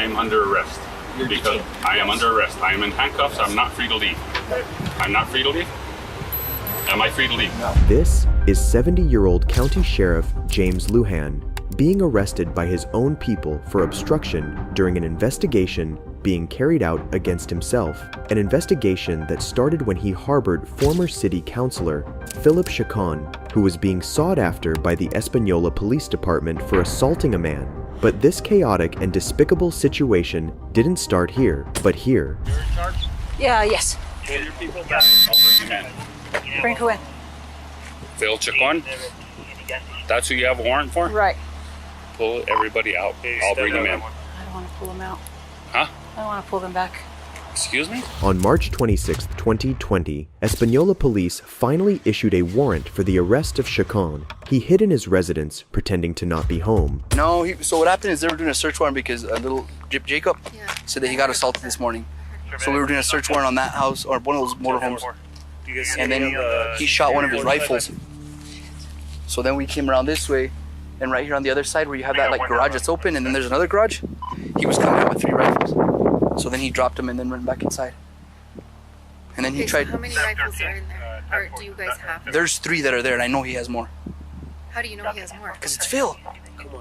I am under arrest. Because I am under arrest. I am in handcuffs. I'm not free to leave. I'm not free to leave. Am I free to leave? This is 70-year-old County Sheriff James Lujan being arrested by his own people for obstruction during an investigation being carried out against himself. An investigation that started when he harbored former city councilor Philip Chacon, who was being sought after by the Espanola Police Department for assaulting a man. But this chaotic and despicable situation didn't start here, but here. You're in charge? Yeah, yes. Pull your people back. I'll bring him in. Bring who in? Phil Chacon? That's who you have a warrant for? Right. Pull everybody out. I'll bring him in. I don't want to pull them out. Huh? I don't want to pull them back. Excuse me? On March 26, 2020, Espanola police finally issued a warrant for the arrest of Chacon. He hid in his residence, pretending to not be home. No, so what happened is they were doing a search warrant because a little Jacob said that he got assaulted this morning. So we were doing a search warrant on that house, or one of those motorhomes. And then he shot one of his rifles. So then we came around this way, and right here on the other side where you have that like garage that's open, and then there's another garage, he was coming out with 3 rifles. So then he dropped them and then went back inside. And then he tried. So how many rifles are in there? Or do you guys have? There's 3 that are there, and I know he has more. How do you know he has more? Because it's Phil.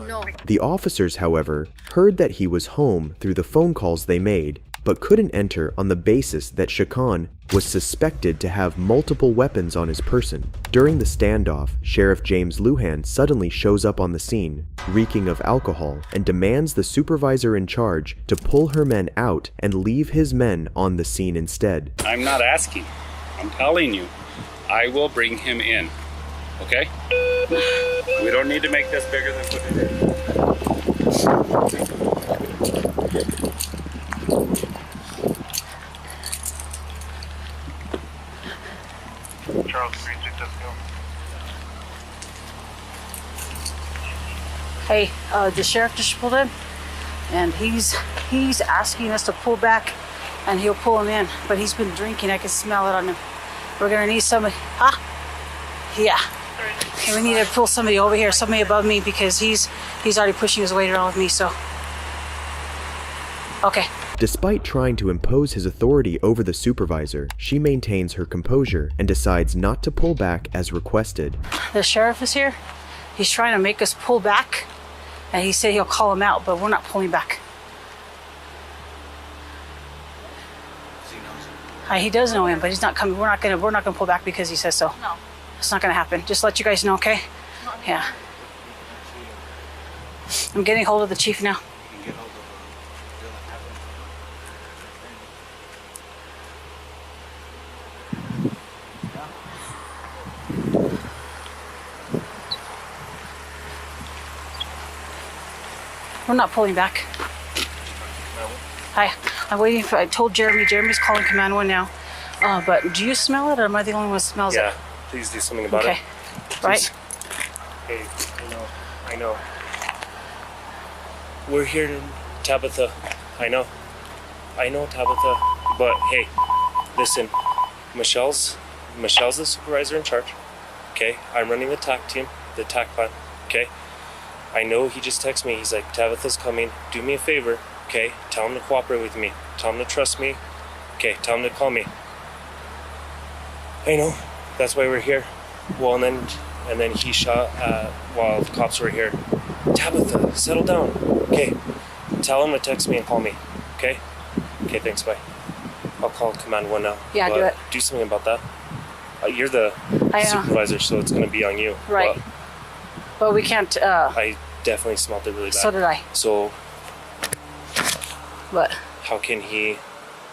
No. The officers, however, heard that he was home through the phone calls they made, but couldn't enter on the basis that Chacon was suspected to have multiple weapons on his person. During the standoff, Sheriff James Lujan suddenly shows up on the scene, reeking of alcohol, and demands the supervisor in charge to pull her men out and leave his men on the scene instead. I'm not asking. I'm telling you. I will bring him in. Okay? We don't need to make this bigger than what it is. Charles Street, Hey, the sheriff just pulled in, and he's asking us to pull back, and he'll pull him in. But he's been drinking. I can smell it on him. We're gonna need somebody. Huh? Yeah. Okay, we need to pull somebody over here, somebody above me, because he's already pushing his weight around with me. So. Okay. Despite trying to impose his authority over the supervisor, she maintains her composure and decides not to pull back as requested. The sheriff is here. He's trying to make us pull back, and he said he'll call him out, but we're not pulling back. He does know him, but he's not coming. We're not gonna pull back because he says so. No, it's not gonna happen. Just let you guys know, okay? Yeah. I'm getting hold of the chief now. We're not pulling back. Hi, I'm waiting for, I told Jeremy's calling Command 1 now. But do you smell it, or am I the only one who smells it? Yeah, please do something about it. Okay, right? Hey, I know. We're here in Tabitha. I know, Tabitha. But hey, listen, Michelle's the supervisor in charge. Okay, I'm running the TAC team, the TAC plan. Okay. I know he just texted me. He's like, Tabitha's coming. Do me a favor, okay? Tell him to cooperate with me. Tell him to trust me. Okay, tell him to call me. I know. That's why we're here. Well, and then he shot while the cops were here. Tabitha, settle down. Okay, tell him to text me and call me. Okay? Okay, thanks, bye. I'll call Command 1 now. Yeah, do it. Do something about that. You're the supervisor, so it's going to be on you. Right. But we can't. I definitely smelled it really bad. So did I. So. What? How can he?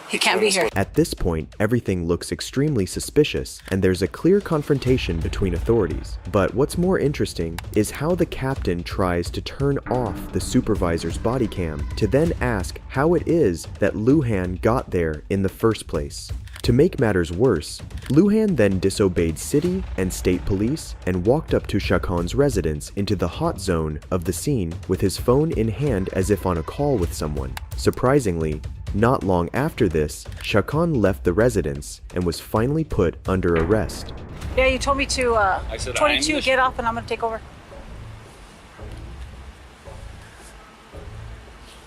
He can't be here. At this point, everything looks extremely suspicious, and there's a clear confrontation between authorities. But what's more interesting is how the captain tries to turn off the supervisor's body cam to then ask how it is that Lujan got there in the first place. To make matters worse, Lujan then disobeyed city and state police and walked up to Chacon's residence into the hot zone of the scene with his phone in hand as if on a call with someone. Surprisingly, not long after this, Chacon left the residence and was finally put under arrest. Yeah, you told me to, I said, 22, get off and I'm gonna take over.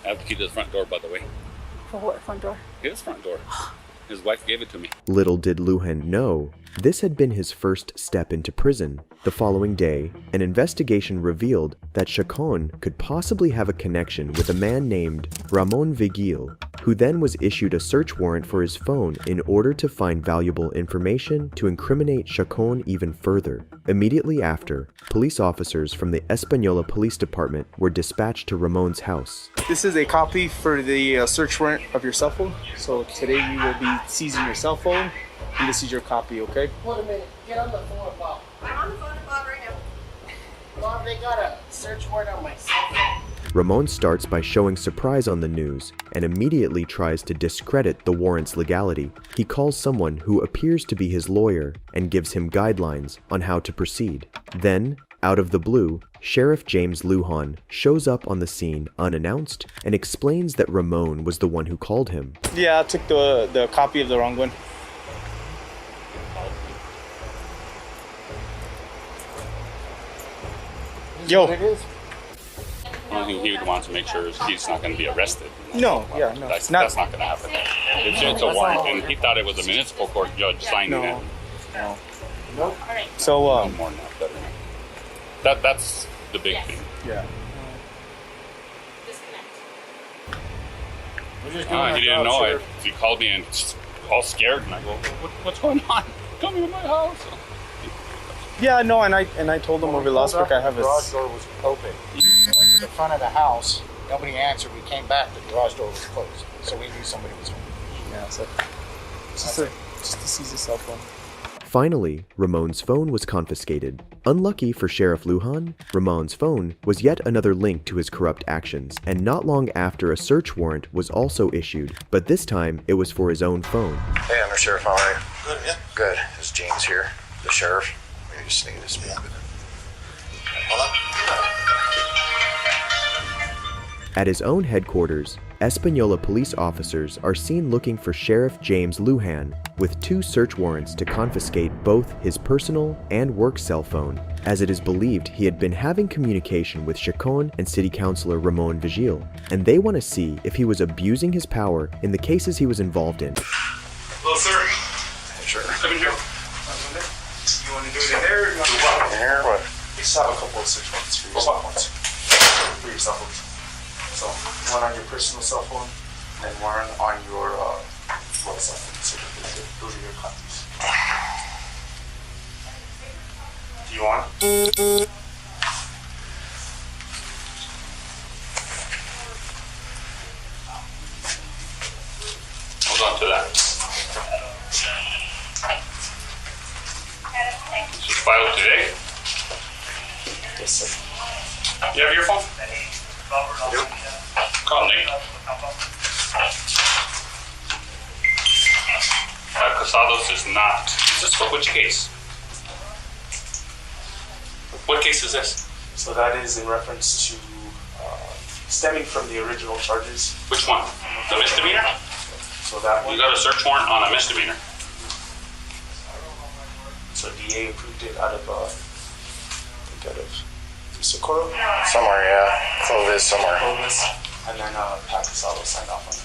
I have the key to the front door, by the way. For what front door? His front door. His wife gave it to me. Little did Luhan know, this had been his first step into prison. The following day, an investigation revealed that Chacon could possibly have a connection with a man named Ramon Vigil, who then was issued a search warrant for his phone in order to find valuable information to incriminate Chacon even further. Immediately after, police officers from the Española Police Department were dispatched to Ramon's house. This is a copy for the search warrant of your cell phone. So today we will be seizing your cell phone, and this is your copy, okay? Wait a minute. Get on the phone, Bob. I'm on the phone to Bob right now. Bob, they got a search warrant on my cell phone. Ramon starts by showing surprise on the news and immediately tries to discredit the warrant's legality. He calls someone who appears to be his lawyer and gives him guidelines on how to proceed. Then, out of the blue, Sheriff James Lujan shows up on the scene unannounced and explains that Ramon was the one who called him. Yeah, I took the copy of the wrong one. Yo. I think he would want to make sure he's not going to be arrested. No, yeah, no. That's not going to happen. It's a warrant, and he thought it was a municipal court judge signing it. No. Nope. So, More than that. That's the big thing. yeah. He didn't know it. He called me and just all scared, and I go, "What's going on? Come to my house." Yeah, no, and I told them over last week I have a... The garage door was open. We went to the front of the house. Nobody answered. We came back. The garage door was closed. So we knew somebody was home. Yeah, so... Just to seize the cell phone. Finally, Ramon's phone was confiscated. Unlucky for Sheriff Lujan, Ramon's phone was yet another link to his corrupt actions, and not long after a search warrant was also issued, but this time it was for his own phone. Hey, Under Sheriff, how are you? Good, yeah. Good. It's James here, the sheriff. We just need to speak with him. Hold on. At his own headquarters, Española police officers are seen looking for Sheriff James Lujan with 2 search warrants to confiscate both his personal and work cell phone, as it is believed he had been having communication with Chacon and City Councilor Ramon Vigil, and they want to see if he was abusing his power in the cases he was involved in. Hello, sir. Sure. Come in here. You want to do it in there or you want to do what? In here, what? Just have a couple of search warrants for your cell phones. For your cell phones. So, one on your personal cell phone, and one on your work cell phone. So those are your copies. Do you want it? Hold on to that. This is filed today. Yes, sir. You have your phone? Yep. Call Nate. Casados is not. Is this for which case? What case is this? So that is in reference to stemming from the original charges. Which one? The misdemeanor? So that You one. got a search warrant on a misdemeanor. So DA approved it out of, I think out of Socorro. Somewhere, yeah. Clovis, somewhere. Clovis, and then Pat Casado signed off on it.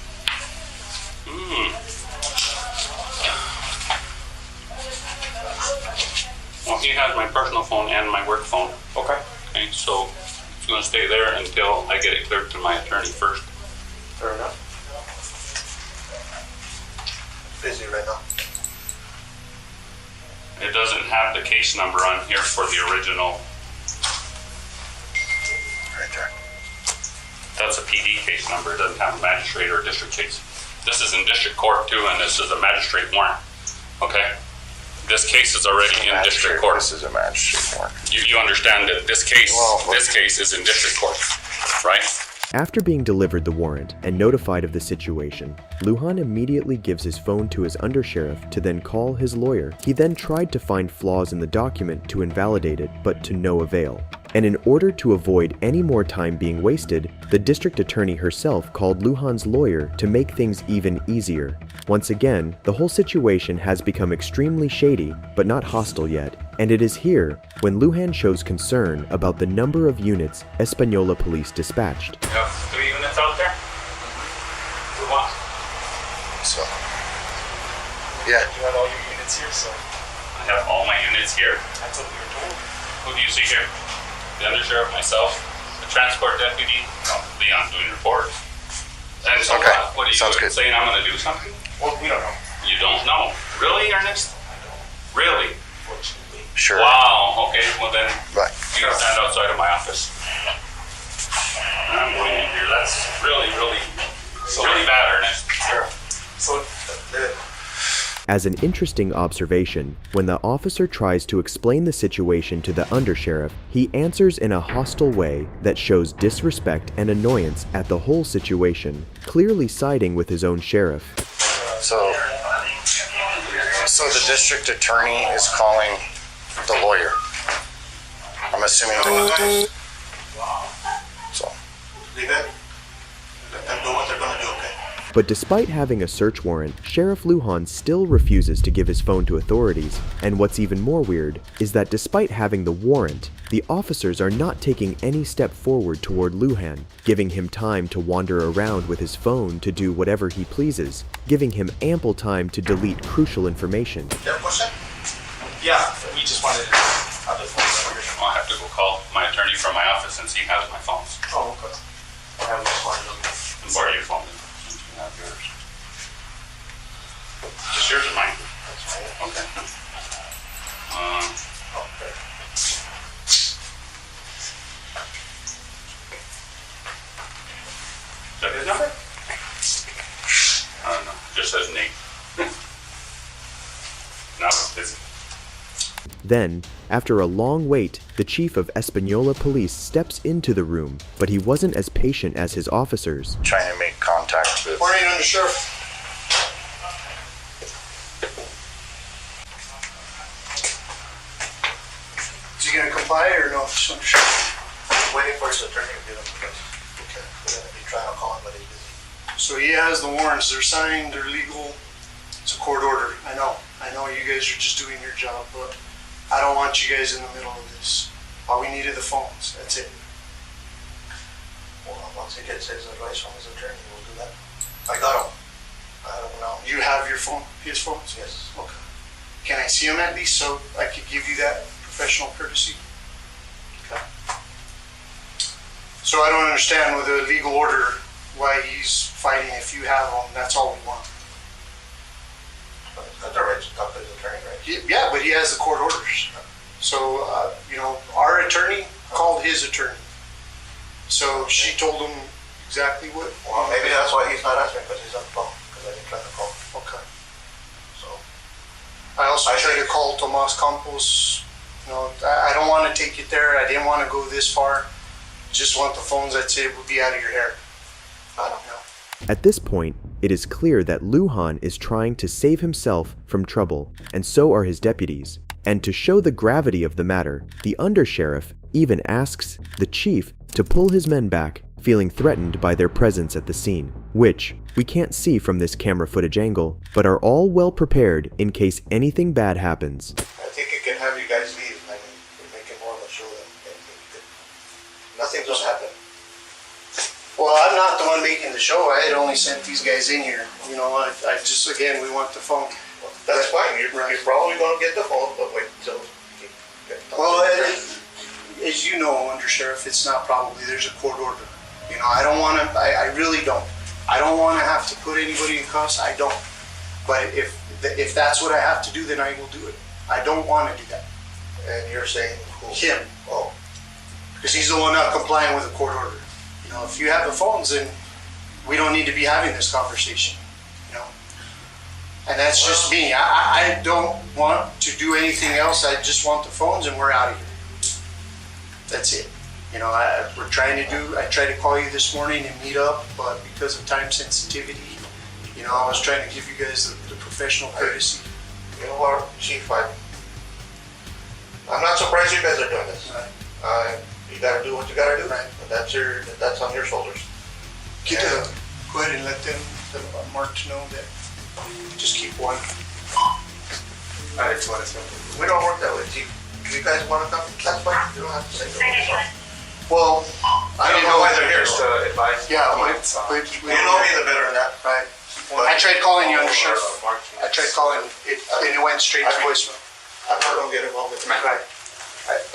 Well, he has my personal phone and my work phone. Okay. Okay, so it's going to stay there until I get it cleared to my attorney first. Fair enough. Busy right now. It doesn't have the case number on here for the original. Right there. That's a PD case number. It doesn't have a magistrate or a district case. This is in district court too, and this is a magistrate warrant. Okay? This case is already in district court. This is a magistrate warrant. You understand that this case is in district court, right? After being delivered the warrant and notified of the situation, Lujan immediately gives his phone to his undersheriff to then call his lawyer. He then tried to find flaws in the document to invalidate it, but to no avail. And in order to avoid any more time being wasted, the district attorney herself called Lujan's lawyer to make things even easier. Once again, the whole situation has become extremely shady, but not hostile yet, and it is here when Lujan shows concern about the number of units Española police dispatched. You have 3 units out there? So, yeah. You have all your units here, so I have all my units here. that's what we were told. Who do you see here? The undersheriff, myself, the transport deputy, Leon doing reports. And so Okay. what are you Sounds good. saying I'm going to do something? Well, we don't know. You don't know. Really, Ernest? Really? Fortunately. Sure. Wow. Okay. Well then, Right. you can stand outside of my office. I'm going in here. That's really bad, Ernest. Sure. So, As an interesting observation, when the officer tries to explain the situation to the undersheriff, he answers in a hostile way that shows disrespect and annoyance at the whole situation, clearly siding with his own sheriff. So the district attorney is calling the lawyer. I'm assuming. So. leave it. Let them do what they're gonna do, okay? But despite having a search warrant, Sheriff Lujan still refuses to give his phone to authorities, and what's even more weird is that despite having the warrant, the officers are not taking any step forward toward Lujan, giving him time to wander around with his phone to do whatever he pleases, giving him ample time to delete crucial information. Their question? Yeah, we just wanted to have the phone number. I'll have to go call my attorney from my office and see who has my phones. Oh, okay. Yeah, we just wanted them. And borrow your phone. Since you have yours. Just yours or mine? That's fine. Okay. Okay. Is that his number? I don't know. Just says Nate. No, it's busy. Then, after a long wait, the chief of Espanola Police steps into the room, but he wasn't as patient as his officers. Trying to make contact with. Morning, Undersheriff. Is he gonna comply or no, Undersheriff? Waiting for his attorney to get him. Okay. We're gonna be trying to call him, but he's busy. So he has the warrants, they're signed, they're legal. It's a court order, I know you guys are just doing your job, but I don't want you guys in the middle of this. All we need are the phones, that's it. Well, once he gets his advice from his attorney, we'll do that. I got him. I don't know. You have your phone, his phones? Yes. Okay. Can I see him at least so I could give you that professional courtesy? Okay. So I don't understand with a legal order why he's fighting if you have them, that's all we want. That's the right to talk to his attorney, right? Yeah, but he has the court orders. So, our attorney called his attorney. So she told him exactly what. Well, maybe that's why he's not answering, because he's on the phone, because I didn't try to call. Okay. So. I also tried to call Tomas Campos. I don't want to take it there. I didn't want to go this far. Just want the phones that say it would be out of your hair. I don't know. At this point, it is clear that Lujan is trying to save himself from trouble, and so are his deputies. And to show the gravity of the matter, the undersheriff even asks the chief to pull his men back, feeling threatened by their presence at the scene, which we can't see from this camera footage angle, but are all well prepared in case anything bad happens. I think it can have you guys leave. I mean, we're making more of a show than anything. Nothing's gonna happen. Well, I'm not the one making the show. I had only sent these guys in here. I just, again, we want the phone. That's fine. You're probably gonna get the phone, but wait until you get the phone. Well, as you know, Undersheriff, it's not probably. There's a court order. I don't want to. I really don't. I don't want to have to put anybody in cuffs. I don't. But if that's what I have to do, then I will do it. I don't want to do that. And you're saying who? Him. Oh. Because he's the one not complying with the court order. If you have the phones, then we don't need to be having this conversation. And that's just me. I don't want to do anything else. I just want the phones, and we're out of here. That's it. We're trying to do. I tried to call you this morning and meet up, but because of time sensitivity, I was trying to give you guys the professional courtesy. You know what, Chief? I'm not surprised you guys are doing this. Right. You gotta do what you gotta do. Right. That's on your shoulders. Go ahead and let them, Mark, know that. Just keep one. I just want to say. We don't work that way, Chief. If you guys want to come, that's fine. You don't have to say no. Well, I don't know why they're here, so advise. Yeah, but you know me the better than that, right? Well, I I tried calling you, Undersheriff. I tried calling it, and it went straight to voicemail. I don't get involved with that. Right.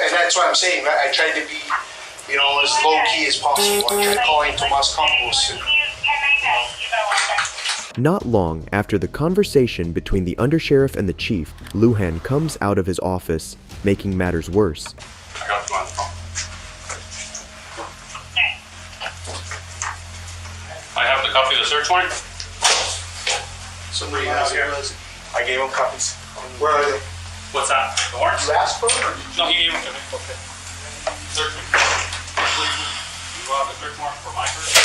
And that's what I'm saying. I tried to be, as low key as possible. I tried calling Tomas Campos. Not long after the conversation between the undersheriff and the chief, Lujan comes out of his office, making matters worse. I got you on the phone. I have the copy of the search warrant. Somebody has it. I gave him copies. Where are they? What's that? The warrants? You asked for them or did you? No, he gave them to me. Okay. Search me. You go out the search warrant for my person?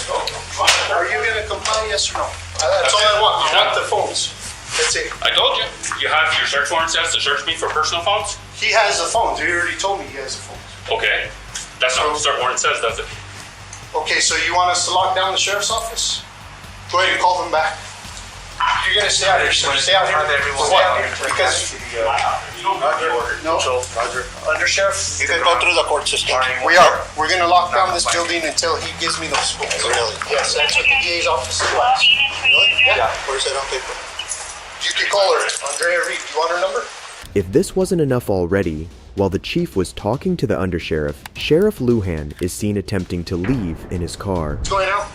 Are you going to comply, yes or no? That's all I want. I want the phones. That's it. I told you. You have your search warrant says to search me for personal phones? He has the phones. He already told me he has the phones. Okay. That's not what the search warrant says, does it? Okay, so you want us to lock down the sheriff's office? Go ahead and call them back. You're going to stay out here, sir. Stay out here. Stay out here. Because, no, Undersheriff, You can go through the court system. we are. We're going to lock down this building until he gives me those phones. Really? Yes, that's what the DA's office is like. Really? Yeah. Where's that on paper? You can call her, Andrea Reed. You want her number? If this wasn't enough already, while the chief was talking to the undersheriff, Sheriff Lujan is seen attempting to leave in his car. What's going on?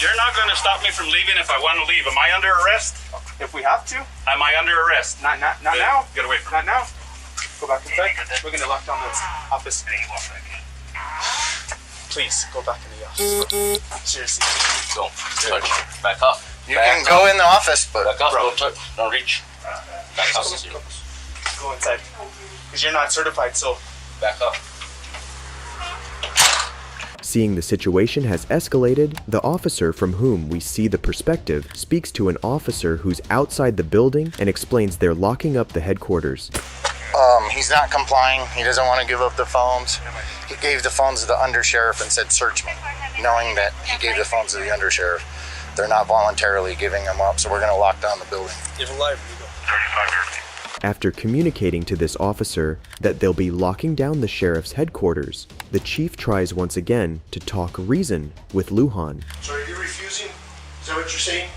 You're not going to stop me from leaving if I want to leave. Am I under arrest? If we have to, Am I under arrest? not Then now. Get away from me. Not now. Go back inside. We're gonna lock down the office. Please go back in the office. Seriously. Don't touch. Back up. You can go in the office, but Back up. Don't touch. Don't reach. Back up. Go inside. Because you're not certified, so Back up. Seeing the situation has escalated, the officer from whom we see the perspective speaks to an officer who's outside the building and explains they're locking up the headquarters. he's not complying. He doesn't want to give up the phones. He gave the phones to the undersheriff and said, search me, knowing that he gave the phones to the undersheriff. They're not voluntarily giving them up, so we're going to lock down the building. Give a live, After communicating to this officer that they'll be locking down the sheriff's headquarters, the chief tries once again to talk reason with Lujan. So are you refusing? Is that what you're saying?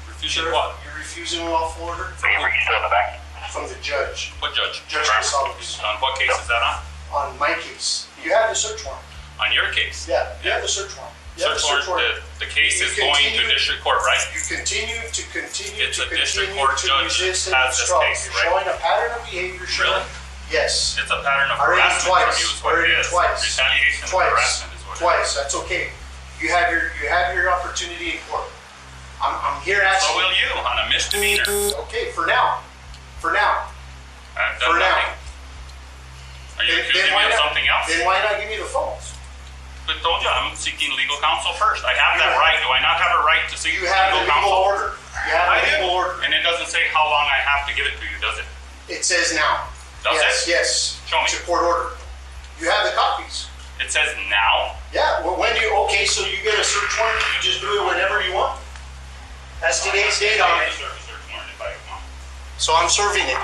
Refusing what? You're refusing lawful order? From who? In the back. From the judge. What judge? Judge Gonzalez. On what case is that on? On my case. You have the search warrant. On your case? Yeah, you have the search warrant. You have the Search warrant, the case You is going to continue- district court, right? You continue It's to a district court judge resist and has this obstruct. case, You're right? showing a pattern of behavior, Really? Yes. It's a pattern of Already harassment twice. from you is what it Already is. twice. Retaliation and Twice. harassment is what it is. Twice. That's okay. You have your opportunity in court. I'm here So asking. will you on a misdemeanor. Okay, for now. For now. I've For done now. nothing. Are you Then accusing me why of not- something else? Then why not give me the phones? I told you I'm seeking legal counsel first. I have that right. Do I not have a right to seek You have legal the legal counsel? order. You have I the do. legal order. And it doesn't say how long I have to give it to you, does it? It says now. Does Yes, it? yes. Show me. It's a court order. You have the copies. It says now. Yeah, well, when you, okay, so you get a search warrant, you just do it whenever you want? That's today's date on it. So I'm serving it.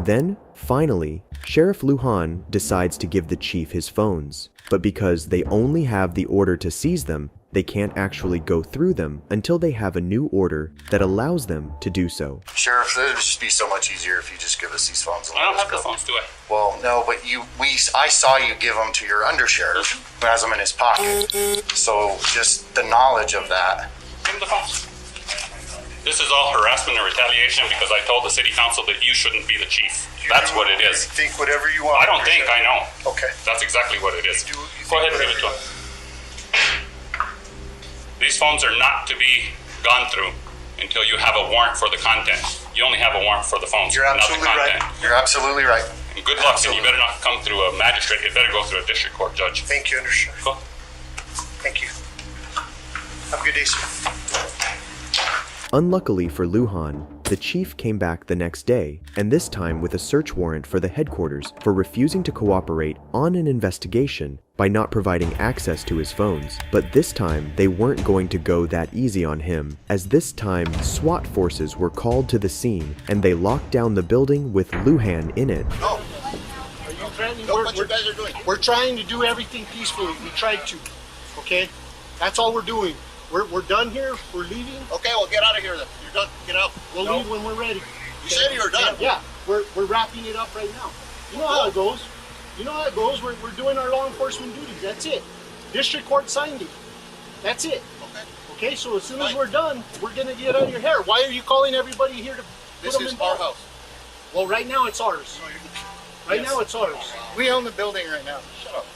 Then, finally, Sheriff Lujan decides to give the chief his phones, but because they only have the order to seize them, they can't actually go through them until they have a new order that allows them to do so. Sheriff, it would just be so much easier if you just give us these phones. I don't have the phones, do I? Well, no, but I saw you give them to your undersheriff who has them in his pocket. So just the knowledge of that. Give him the phones. This is all harassment and retaliation because I told the city council that you shouldn't be the chief. That's what it is. Think whatever you want. I don't think, I know. Okay. That's exactly what it is. You Go ahead and think give it to him. These phones are not to be gone through until you have a warrant for the content. You only have a warrant for the phones, You're not the absolutely right. content. You're absolutely right. And good luck, and you better not come through a magistrate. You better go through a district court judge. Thank you, Undersheriff. Go. Thank you. Have a good day, sir. Unluckily for Lujan, the chief came back the next day, and this time with a search warrant for the headquarters for refusing to cooperate on an investigation by not providing access to his phones. But this time, they weren't going to go that easy on him, as this time SWAT forces were called to the scene and they locked down the building with Lujan in it. No. Are you threatening? What you guys are doing? We're trying to do everything peacefully. We tried to. Okay? That's all we're doing. We're done here. We're leaving. Okay, well get out of here then. You're done. Get out. We'll leave when we're ready. You said you were done. Yeah. We're wrapping it up right now. You know how it goes. You know how it goes. We're doing our law enforcement duties. That's it. District court signed it. That's it. Okay. Okay, so as soon as we're done, we're gonna get out of your hair. Why are you calling everybody here to put them in? This is our house. Well, right now it's ours. Right now it's ours. We own the building right now. Shut up.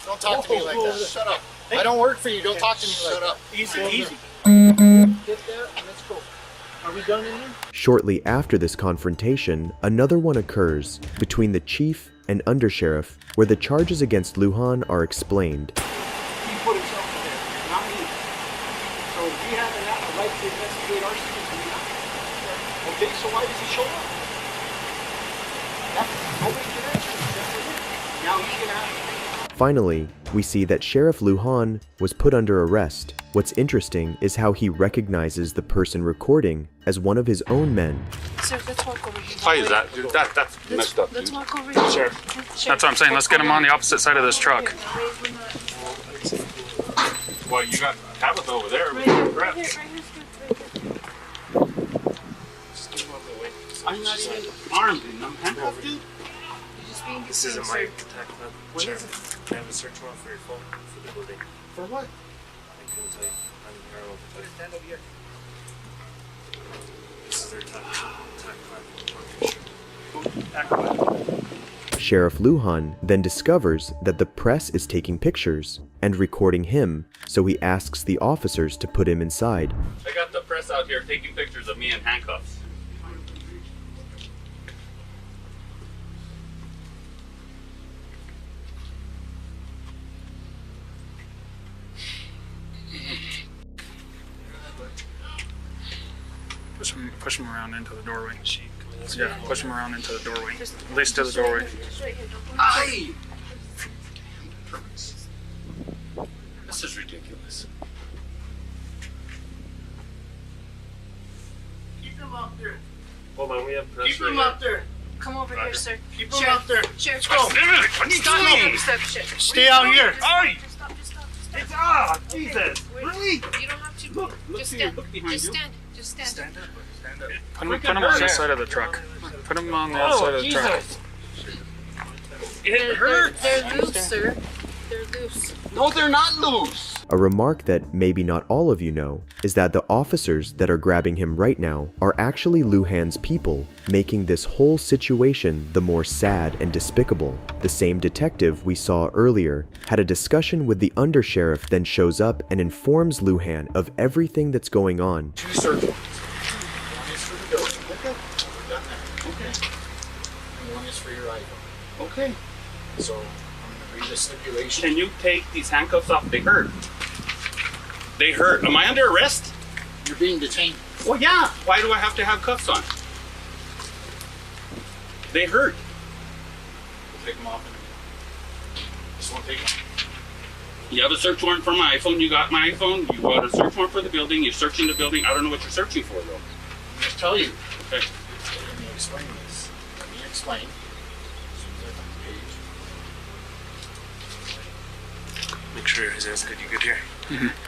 Don't talk to me like that. Shut up. I don't work for you. Don't talk to me like that. Shut up. Easy, easy. Get there and let's go. Are we done in here? Shortly after this confrontation, another one occurs between the chief and undersheriff, where the charges against Lujan are explained. He put himself in there, not me. So if we have a right to investigate our citizens, okay, so why does he show up? Nobody can answer this. Now he's gonna have to. Finally, we see that Sheriff Lujan was put under arrest. What's interesting is how he recognizes the person recording as one of his own men. Sir, let's walk over here. Why is that, dude? That's messed up, Let's dude. walk over here. Sure. That's what I'm saying. Let's get him on the opposite side of this truck. Well, you got Tabitha over there. I'm not even armed, and I'm handcuffed, dude. This isn't my attack plan. Sheriff, I have a search warrant for your phone for the building. For what? I couldn't tell you. I'm here all the time. Stand over here. This is their attack plan. Sheriff Lujan then discovers that the press is taking pictures and recording him, so he asks the officers to put him inside. I got the press out here taking pictures of me in handcuffs. Push him around into the doorway. Yeah, push him around into the doorway. At least to the doorway. Aye! This is ridiculous. Keep him up there. Hold on, we have press. Keep him up there. Come over here, sir. Keep him up there. Sheriff, Let's go. Stay out here. Aye! Just stop. Jesus. Really? You don't have to. Just stand. Just stand. Just stand. Stand up. Put him on this side of the truck. Put him on the outside of the truck. It hurts. They're loose, sir. They're loose. No, they're not loose. A remark that maybe not all of you know is that the officers that are grabbing him right now are actually Lujan's people, making this whole situation the more sad and despicable. The same detective we saw earlier had a discussion with the undersheriff, then shows up and informs Lujan of everything that's going on. 2 search warrants. One is for the building. Okay. Done that. Okay. And one is for your iPhone. Okay. So I'm gonna read the stipulation. Can you take these handcuffs off? They hurt. They hurt. Am I under arrest? You're being detained. Well, yeah. Why do I have to have cuffs on? They hurt. We'll take them off in a minute. Just won't take them. You have a search warrant for my iPhone. You got my iPhone. You got a search warrant for the building. You're searching the building. I don't know what you're searching for, though. I'll just tell you. Okay. Let me explain this. Let me explain. As soon as I find the page. Make sure his ass good. You good here?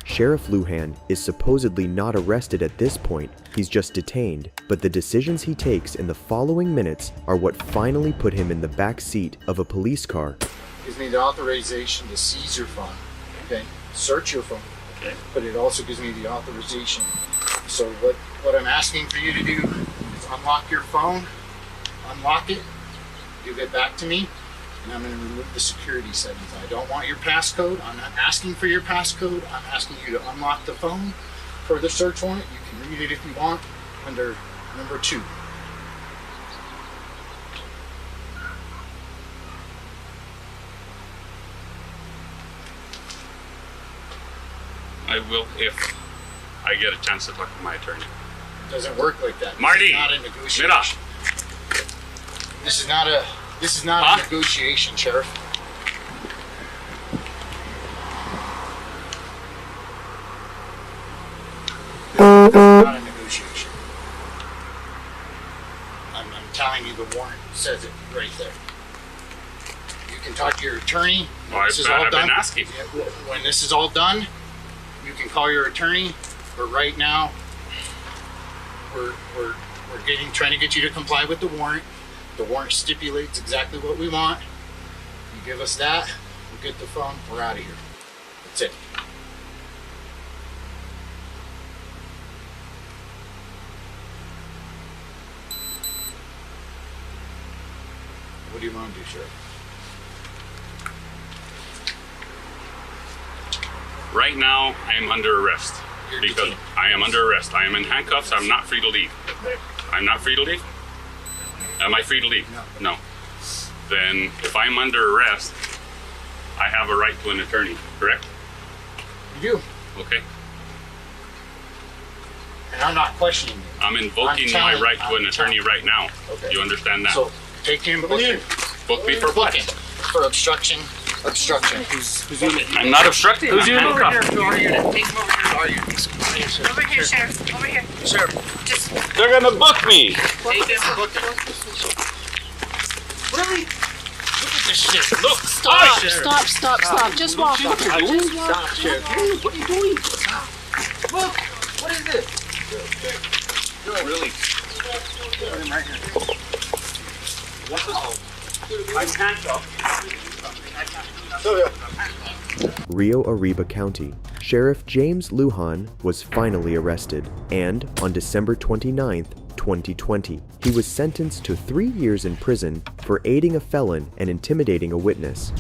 Sheriff Lujan is supposedly not arrested at this point, he's just detained, but the decisions he takes in the following minutes are what finally put him in the back seat of a police car. Gives me the authorization to seize your phone. Okay. Search your phone. Okay. But it also gives me the authorization. So what I'm asking for you to do is unlock your phone, unlock it, give it back to me, and I'm going to remove the security settings. I don't want your passcode. I'm not asking for your passcode. I'm asking you to unlock the phone for the search warrant. You can read it if you want under number 2. I will if I get a chance to talk to my attorney. Doesn't work like that. Marty, This is not a negotiation. Mira. This is not a negotiation, Sheriff. This is not a negotiation. I'm telling you, the warrant says it right there. You can talk to your attorney. When this is all I've done. been asking. When this is all done, you can call your attorney. But right now, we're trying to get you to comply with the warrant. The warrant stipulates exactly what we want. You give us that, we'll get the phone, we're out of here. That's it. What do you want to do, Sheriff? Right now, I am under arrest. Because I am under arrest. I am in handcuffs. I'm not free to leave. I'm not free to leave? Am I free to leave? No. Then, if I'm under arrest, I have a right to an attorney, correct? You do. Okay. And I'm not questioning you. I'm invoking my right to an attorney right now. Okay. You understand that? So, take him, book him. Book me for what? For obstruction. Obstruction. I'm not obstructing. Who's I'm your over handcuffed. here? To our unit. Take him over here. To our unit. Over here, Sheriff. Over here. Sheriff. Just They're gonna book me. Take him. Book him. Really? Look at this shit. Look. Stop, stop. Just walk over. Stop, Sheriff. What are you doing? Look. What is this? Really? Right here. Wow. I'm handcuffed. Rio Arriba County, Sheriff James Lujan was finally arrested, and on December 29, 2020, he was sentenced to 3 years in prison for aiding a felon and intimidating a witness.